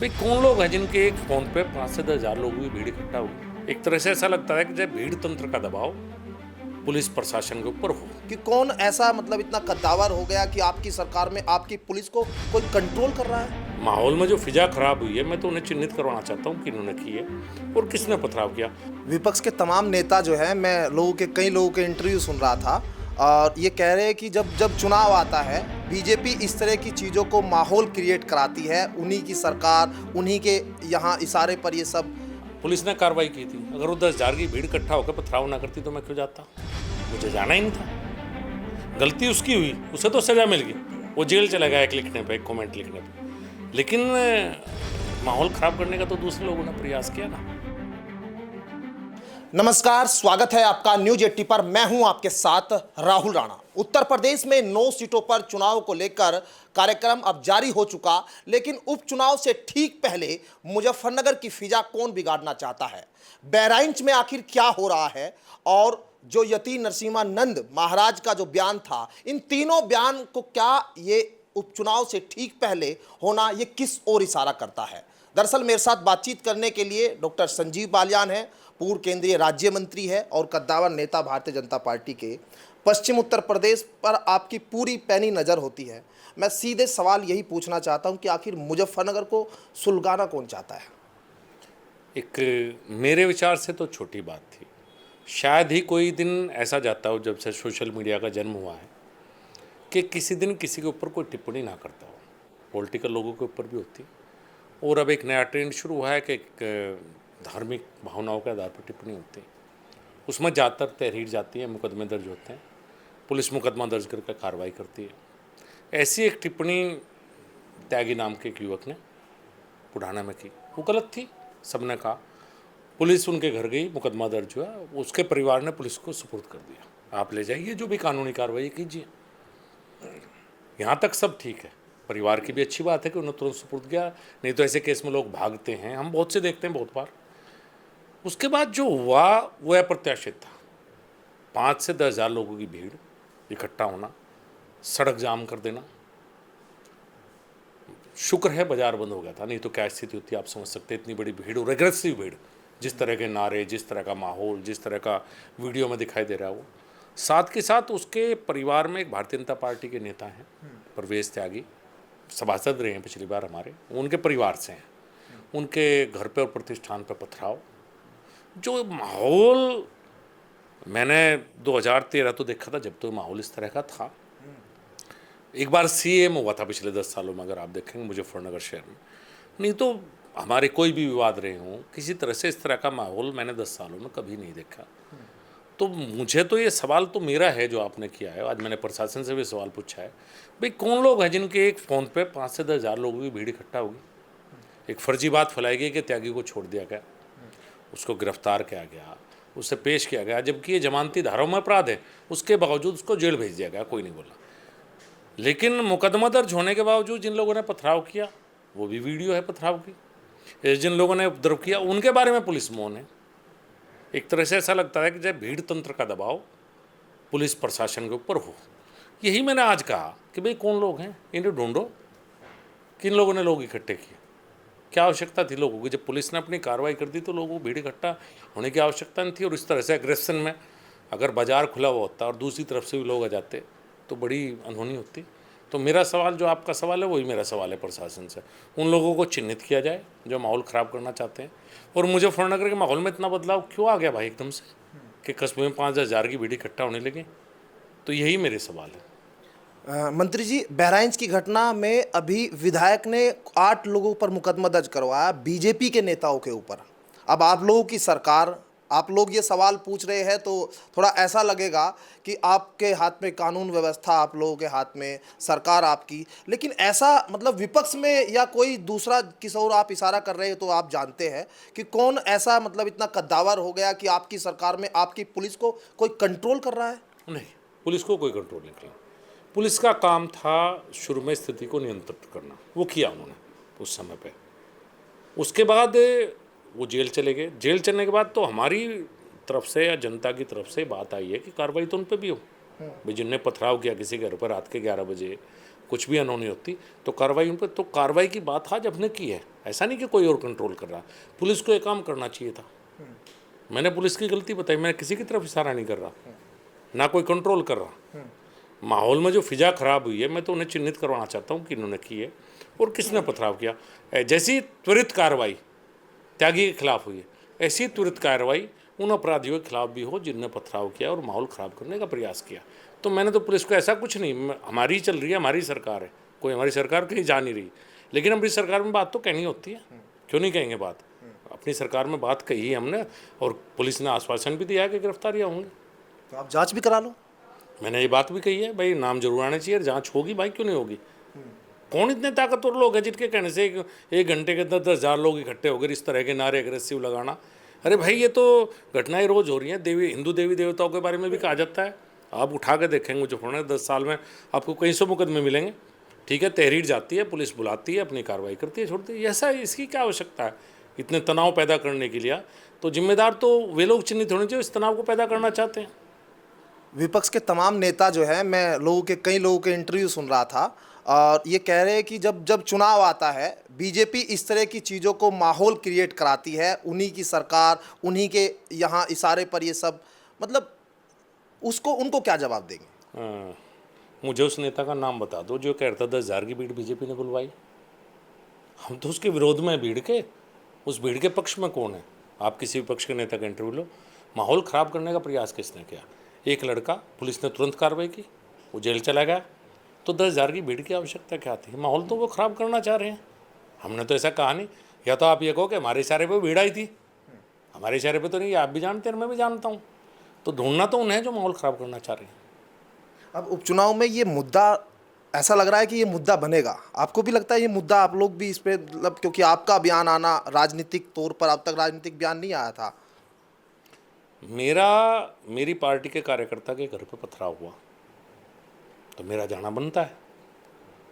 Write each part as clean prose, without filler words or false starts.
भाई कौन लोग हैं जिनके एक फोन पे 5 से 10 हज़ार लोगों की भीड़ इकट्ठा होगी। एक तरह से ऐसा लगता है कि जब भीड़ तंत्र का दबाव पुलिस प्रशासन के ऊपर हो। कि कौन ऐसा मतलब इतना कद्दावर हो गया कि आपकी सरकार में आपकी पुलिस को कोई कंट्रोल कर रहा है। माहौल में जो फिजा खराब हुई है, मैं तो उन्हें चिन्हित करवाना चाहता हूँ कि इन्होंने की है और किसने पथराव किया। विपक्ष के तमाम नेता जो है, मैं कई लोगों के इंटरव्यू सुन रहा था और ये कह रहे हैं कि जब जब चुनाव आता है बीजेपी इस तरह की चीज़ों को माहौल क्रिएट कराती है, उन्हीं की सरकार, उन्हीं के यहाँ इशारे पर ये सब। पुलिस ने कार्रवाई की थी। अगर वो 10 हज़ार की भीड़ इकट्ठा होकर पथराव ना करती तो मैं क्यों जाता? मुझे जाना ही नहीं था। गलती उसकी हुई, उसे तो सजा मिल गई, वो जेल चला गया एक लिखने पे, एक कमेंट लिखने पे। लेकिन माहौल खराब करने का तो दूसरे लोगों ने प्रयास किया ना। नमस्कार, स्वागत है आपका न्यूज 80 पर। मैं हूं आपके साथ राहुल राणा। उत्तर प्रदेश में 9 सीटों पर चुनाव को लेकर कार्यक्रम अब जारी हो चुका, लेकिन उपचुनाव से ठीक पहले मुजफ्फरनगर की फिजा कौन बिगाड़ना चाहता है, बहराइच में आखिर क्या हो रहा है, और जो यति नरसिम्हानंद महाराज का जो बयान था, इन तीनों बयान को क्या ये उपचुनाव से ठीक पहले होना ये किस ओर इशारा करता है। दरअसल मेरे साथ बातचीत करने के लिए डॉक्टर संजीव बालियान है, पूर्व केंद्रीय राज्य मंत्री है और कद्दावर नेता भारतीय जनता पार्टी के। पश्चिम उत्तर प्रदेश पर आपकी पूरी पैनी नज़र होती है। मैं सीधे सवाल यही पूछना चाहता हूं कि आखिर मुजफ्फरनगर को सुलगाना कौन चाहता है। एक मेरे विचार से तो छोटी बात थी। शायद ही कोई दिन ऐसा जाता हो जब से सोशल मीडिया का जन्म हुआ है कि किसी दिन किसी के ऊपर कोई टिप्पणी ना करता हो। पॉलिटिकल लोगों के ऊपर भी होती है। और अब एक नया ट्रेंड शुरू हुआ है कि धार्मिक भावनाओं के आधार पर टिप्पणी होती है। उसमें ज़्यादातर तहरीर जाती है, मुकदमे दर्ज होते हैं, पुलिस मुकदमा दर्ज करके कार्रवाई करती है। ऐसी एक टिप्पणी त्यागी नाम के एक युवक ने बुढ़ाना में की, वो गलत थी। सबने कहा, पुलिस उनके घर गई, मुकदमा दर्ज हुआ, उसके परिवार ने पुलिस को सुपुर्द कर दिया। आप ले जाइए, जो भी कानूनी कार्रवाई कीजिए। यहाँ तक सब ठीक है। परिवार की भी अच्छी बात है कि उन्हें तुरंत सुपुर्द किया, नहीं तो ऐसे केस में लोग भागते हैं, हम बहुत से देखते हैं, बहुत बार। उसके बाद जो हुआ वो अप्रत्याशित था। 5 से 10 हज़ार लोगों की भीड़ इकट्ठा होना, सड़क जाम कर देना। शुक्र है बाजार बंद हो गया था, नहीं तो क्या स्थिति होती आप समझ सकते हैं। इतनी बड़ी भीड़ और एग्रेसिव भीड़, जिस तरह के नारे, जिस तरह का माहौल, जिस तरह का वीडियो में दिखाई दे रहा है वो। साथ के साथ उसके परिवार में एक भारतीय जनता पार्टी के नेता हैं, परवेश त्यागी, सभासद रहे हैं पिछली बार हमारे, उनके परिवार से हैं। उनके घर पे और प्रतिष्ठान पे पथराव, जो माहौल मैंने 2013 तो देखा था, जब तो माहौल इस तरह का था। एक बार सीएम हुआ था पिछले 10 सालों में, अगर आप देखेंगे मुजफ्फरनगर शहर में। नहीं तो हमारे कोई भी विवाद रहे हों, किसी तरह से इस तरह का माहौल मैंने 10 सालों में कभी नहीं देखा। तो मुझे तो ये सवाल तो मेरा है जो आपने किया है, आज मैंने प्रशासन से भी सवाल पूछा है, भाई कौन लोग हैं जिनके एक फ़ोन पे 5 से 10 हज़ार लोगों की भीड़ इकट्ठा होगी। एक फर्जी बात फैलाई गई कि त्यागी को छोड़ दिया गया, उसको गिरफ्तार किया गया, उसे पेश किया गया, जबकि ये जमानती धाराओं में अपराध है, उसके बावजूद उसको जेल भेज दिया गया, कोई नहीं बोला। लेकिन मुकदमा दर्ज होने के बावजूद जिन लोगों ने पथराव किया, वो भी वीडियो है पथराव की। जिन लोगों ने उपद्रव किया उनके बारे में पुलिस मौन है। एक तरह से ऐसा लगता है कि जब भीड़ तंत्र का दबाव पुलिस प्रशासन के ऊपर हो। यही मैंने आज कहा कि भाई कौन लोग हैं, इन्हें ढूंढो। किन लोगों ने लोग इकट्ठे किए, क्या आवश्यकता थी लोगों की? जब पुलिस ने अपनी कार्रवाई कर दी तो लोगों को भीड़ इकट्ठा होने की आवश्यकता नहीं थी। और इस तरह से एग्रेशन में अगर बाजार खुला हुआ होता और दूसरी तरफ से भी लोग आ जाते तो बड़ी अनहोनी होती। तो मेरा सवाल, जो आपका सवाल है, वही मेरा सवाल है प्रशासन से। उन लोगों को चिन्हित किया जाए जो माहौल ख़राब करना चाहते हैं। और मुजफ्फरनगर के माहौल में इतना बदलाव क्यों आ गया भाई एकदम से, कि कस्बे में 5 हज़ार की भीड़ इकट्ठा होने लगे? तो यही मेरे सवाल है। मंत्री जी, बहराइच की घटना में अभी विधायक ने 8 लोगों पर मुकदमा दर्ज करवाया, बीजेपी के नेताओं के ऊपर। अब आप लोगों की सरकार, आप लोग ये सवाल पूछ रहे हैं तो थोड़ा ऐसा लगेगा कि आपके हाथ में कानून व्यवस्था, आप लोगों के हाथ में सरकार आपकी। लेकिन ऐसा मतलब विपक्ष में या कोई दूसरा किसी और आप इशारा कर रहे हैं तो आप जानते हैं कि कौन ऐसा मतलब इतना कद्दावर हो गया कि आपकी सरकार में आपकी पुलिस को कोई कंट्रोल कर रहा है। नहीं, पुलिस को कोई कंट्रोल नहीं किया। पुलिस का काम था शुरू में स्थिति को नियंत्रित करना, वो किया उन्होंने उस समय पे। उसके बाद वो जेल चले गए। जेल चलने के बाद तो हमारी तरफ से या जनता की तरफ से बात आई है कि कार्रवाई तो उन पर भी हो। भाई जिनने पथराव किया किसी घर पर रात के 11 बजे, कुछ भी अनहोनी होती तो कार्रवाई उन पर, तो कार्रवाई की बात आज हमने की है। ऐसा नहीं कि कोई और कंट्रोल कर रहा। पुलिस को ये काम करना चाहिए था। मैंने पुलिस की गलती बताई, मैं किसी की तरफ इशारा नहीं कर रहा, ना कोई कंट्रोल कर रहा। माहौल में जो फिजा खराब हुई है, मैं तो उन्हें चिन्हित करवाना चाहता हूँ कि इन्होंने की है और किसने पथराव किया। जैसी त्वरित कार्रवाई त्यागी के खिलाफ हुई है, ऐसी त्वरित कार्रवाई उन अपराधियों के खिलाफ भी हो जिनने पथराव किया और माहौल ख़राब करने का प्रयास किया। तो मैंने तो पुलिस को ऐसा कुछ नहीं, हमारी चल रही है, हमारी सरकार है, कोई हमारी सरकार कहीं जा नहीं रही, लेकिन हमारी सरकार में बात तो कहनी होती है, क्यों नहीं कहेंगे बात। अपनी सरकार में बात कही है हमने और पुलिस ने आश्वासन भी दिया है कि गिरफ्तारियाँ होंगी। तो आप जांच भी करा लो। मैंने ये बात भी कही है, भाई नाम जरूर आने चाहिए, जांच होगी भाई, क्यों नहीं होगी। कौन इतने ताकतवर लोग हैं जिनके कहने से एक घंटे के अंदर 10,000 लोग इकट्ठे हो गए, इस तरह के नारे अग्रेसिव लगाना। अरे भाई ये तो घटनाएं रोज हो रही हैं। हिंदू देवी देवताओं के बारे में भी कहा जाता है, आप उठा के देखेंगे जो होना है 10 साल में आपको कई सौ मुकदमे मिलेंगे। ठीक है, तहरीर जाती है, पुलिस बुलाती है, अपनी कार्रवाई करती है, छोड़ती है। ऐसा इसकी क्या आवश्यकता है इतने तनाव पैदा करने के लिए। तो जिम्मेदार तो वे लोग चिन्हित होने चाहिए इस तनाव को पैदा करना चाहते हैं। विपक्ष के तमाम नेता जो है, मैं कई लोगों के इंटरव्यू सुन रहा था और ये कह रहे हैं कि जब जब चुनाव आता है बीजेपी इस तरह की चीज़ों को माहौल क्रिएट कराती है, उन्हीं की सरकार, उन्हीं के यहाँ इशारे पर ये सब, मतलब उसको उनको क्या जवाब देंगे? मुझे उस नेता का नाम बता दो जो कहता 10,000 की भीड़ बीजेपी ने बुलवाई। हम तो उसके विरोध में भीड़ के, उस भीड़ के पक्ष में कौन है। आप किसी भी पक्ष के नेता का इंटरव्यू लो। माहौल ख़राब करने का प्रयास किसने किया? एक लड़का, पुलिस ने तुरंत कार्रवाई की, वो जेल चला गया। तो 10,000 की भीड़ की आवश्यकता क्या थी? माहौल तो वो ख़राब करना चाह रहे हैं। हमने तो ऐसा कहा नहीं। या तो आप ये कहो कि हमारे इशारे पे भीड़ आई थी, हमारे इशारे पे तो नहीं, आप भी जानते हैं, मैं भी जानता हूँ। तो ढूंढना तो उन्हें जो माहौल ख़राब करना चाह रहे हैं। अब उपचुनाव में ये मुद्दा, ऐसा लग रहा है कि ये मुद्दा बनेगा। आपको भी लगता है ये मुद्दा, आप लोग भी इस पर, मतलब क्योंकि आपका बयान आना राजनीतिक तौर पर, अब तक राजनीतिक बयान नहीं आया था। मेरी पार्टी के कार्यकर्ता के घर पे पथराव हुआ तो मेरा जाना बनता है।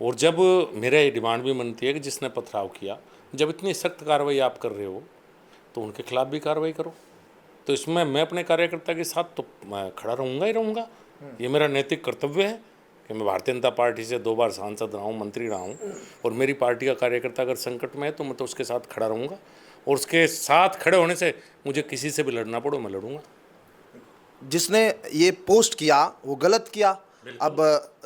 और जब मेरा ये डिमांड भी बनती है कि जिसने पथराव किया, जब इतनी सख्त कार्रवाई आप कर रहे हो तो उनके खिलाफ भी कार्रवाई करो। तो इसमें मैं अपने कार्यकर्ता के साथ तो मैं खड़ा रहूँगा ही रहूँगा। ये मेरा नैतिक कर्तव्य है कि मैं भारतीय जनता पार्टी से 2 बार सांसद रहा हूँ, मंत्री रहा हूँ, और मेरी पार्टी का कार्यकर्ता अगर संकट में है तो मैं तो उसके साथ खड़ा रहूँगा। और उसके साथ खड़े होने से मुझे किसी से भी लड़ना पड़ो, मैं लड़ूंगा। जिसने ये पोस्ट किया वो गलत किया। अब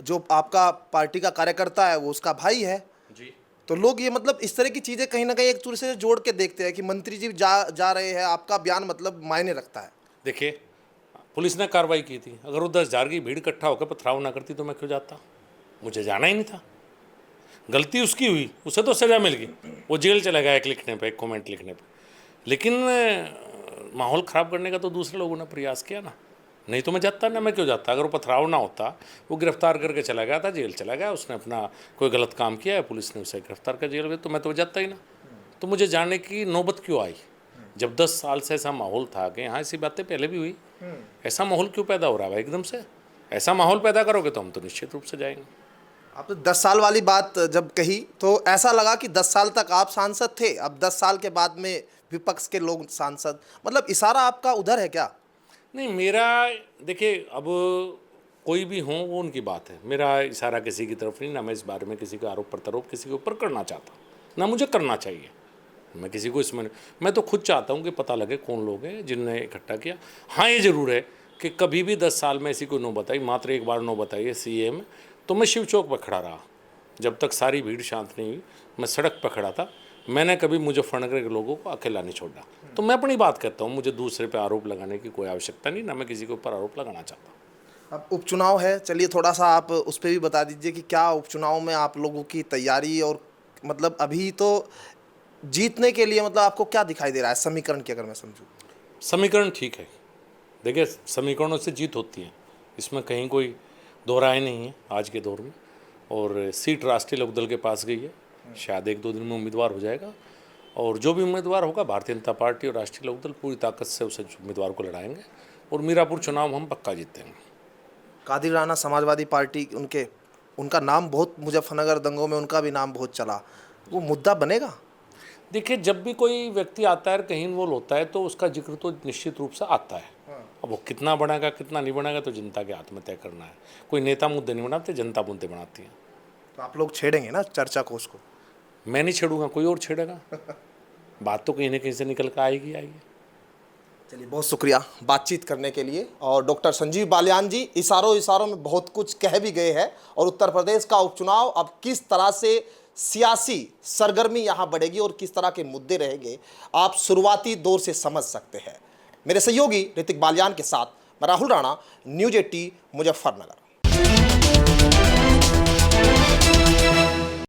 जो आपका पार्टी का कार्यकर्ता है वो उसका भाई है जी। तो लोग ये, मतलब इस तरह की चीज़ें कहीं ना कहीं एक दूसरे से जोड़ के देखते हैं कि मंत्री जी जा रहे हैं, आपका बयान मतलब मायने रखता है। देखिए, पुलिस ने कार्रवाई की थी, अगर वो 10,000 की भीड़ इकट्ठा होकर पथराव ना करती तो मैं क्यों जाता? मुझे जाना ही नहीं था। गलती उसकी हुई, उसे तो सज़ा मिल गई, वो जेल चला गया एक लिखने पे, एक कमेंट लिखने पे। लेकिन माहौल ख़राब करने का तो दूसरे लोगों ने प्रयास किया ना, नहीं तो मैं जाता ना। मैं क्यों जाता? अगर वो पथराव ना होता, वो गिरफ्तार करके चला गया था, जेल चला गया, उसने अपना कोई गलत काम किया है, पुलिस ने उसे गिरफ्तार कर जेल में, तो मैं तो जाता ही ना। तो मुझे जाने की नौबत क्यों आई? जब 10 साल से ऐसा माहौल था कि यहाँ ऐसी बातें पहले भी हुई, ऐसा माहौल क्यों पैदा हो रहा है एकदम से? ऐसा माहौल पैदा करोगे तो हम तो निश्चित रूप से जाएंगे। आपने 10 साल वाली बात जब कही तो ऐसा लगा कि 10 साल तक आप सांसद थे, अब 10 साल के बाद में विपक्ष के लोग सांसद, मतलब इशारा आपका उधर है क्या? नहीं, मेरा देखिए, अब कोई भी हो वो उनकी बात है, मेरा इशारा किसी की तरफ नहीं। ना मैं इस बारे में किसी का आरोप प्रत्यारोप किसी के ऊपर करना चाहता, ना मुझे करना चाहिए। मैं किसी को इसमें, मैं तो खुद चाहता हूँ कि पता लगे कौन लोग हैं जिनने इकट्ठा किया। हाँ, ये ज़रूर है कि कभी भी 10 साल में ऐसी कोई नौबत आई, मात्र एक बार नौबत आई है CA में, तो मैं शिव चौक पर खड़ा रहा। जब तक सारी भीड़ शांत नहीं हुई मैं सड़क पर खड़ा था। मैंने कभी मुजफ्फरनगर के लोगों को अकेला नहीं छोड़ा। तो मैं अपनी बात कहता हूँ, मुझे दूसरे पे आरोप लगाने की कोई आवश्यकता नहीं, ना मैं किसी के ऊपर आरोप लगाना चाहता। अब उपचुनाव है, चलिए थोड़ा सा आप उस पर भी बता दीजिए कि क्या उपचुनाव में आप लोगों की तैयारी, और मतलब अभी तो जीतने के लिए मतलब आपको क्या दिखाई दे रहा है समीकरण की, अगर मैं समझूँ? समीकरण ठीक है। देखिए, समीकरणों से जीत होती है, इसमें कहीं कोई दो राय नहीं है आज के दौर में। और सीट राष्ट्रीय लोकदल के पास गई है, शायद 1-2 दिन में उम्मीदवार हो जाएगा। और जो भी उम्मीदवार होगा, भारतीय जनता पार्टी और राष्ट्रीय लोकदल पूरी ताकत से उस उम्मीदवार को लड़ाएंगे और मीरापुर चुनाव हम पक्का जीतेंगे। कादिर राणा समाजवादी पार्टी, उनका नाम बहुत, मुजफ्फरनगर दंगों में उनका भी नाम बहुत चला, वो मुद्दा बनेगा? देखिए, जब भी कोई व्यक्ति आता है, कहीं इन्वॉल्व होता है, तो उसका जिक्र तो निश्चित रूप से आता है। अब वो कितना बढ़ेगा कितना नहीं बढ़ेगा तो जनता के हाथ में तय करना है। कोई नेता मुद्दे नहीं बनाते, जनता मुद्दे बनाती है। तो आप लोग छेड़ेंगे ना चर्चा को उसको? मैं नहीं छेड़ूंगा, कोई और छेड़ेगा। बात तो कहीं ना कहीं से निकल कर आएगी आएगी। चलिए, बहुत शुक्रिया बातचीत करने के लिए। और डॉक्टर संजीव बालियान जी इशारों इशारों में बहुत कुछ कह भी गए हैं, और उत्तर प्रदेश का उपचुनाव अब किस तरह से सियासी सरगर्मी यहाँ बढ़ेगी और किस तरह के मुद्दे रहेंगे, आप शुरुआती दौर से समझ सकते हैं। मेरे सहयोगी ऋतिक बालियान के साथ मैं राहुल राणा, न्यूज़ 18 मुजफ्फरनगर।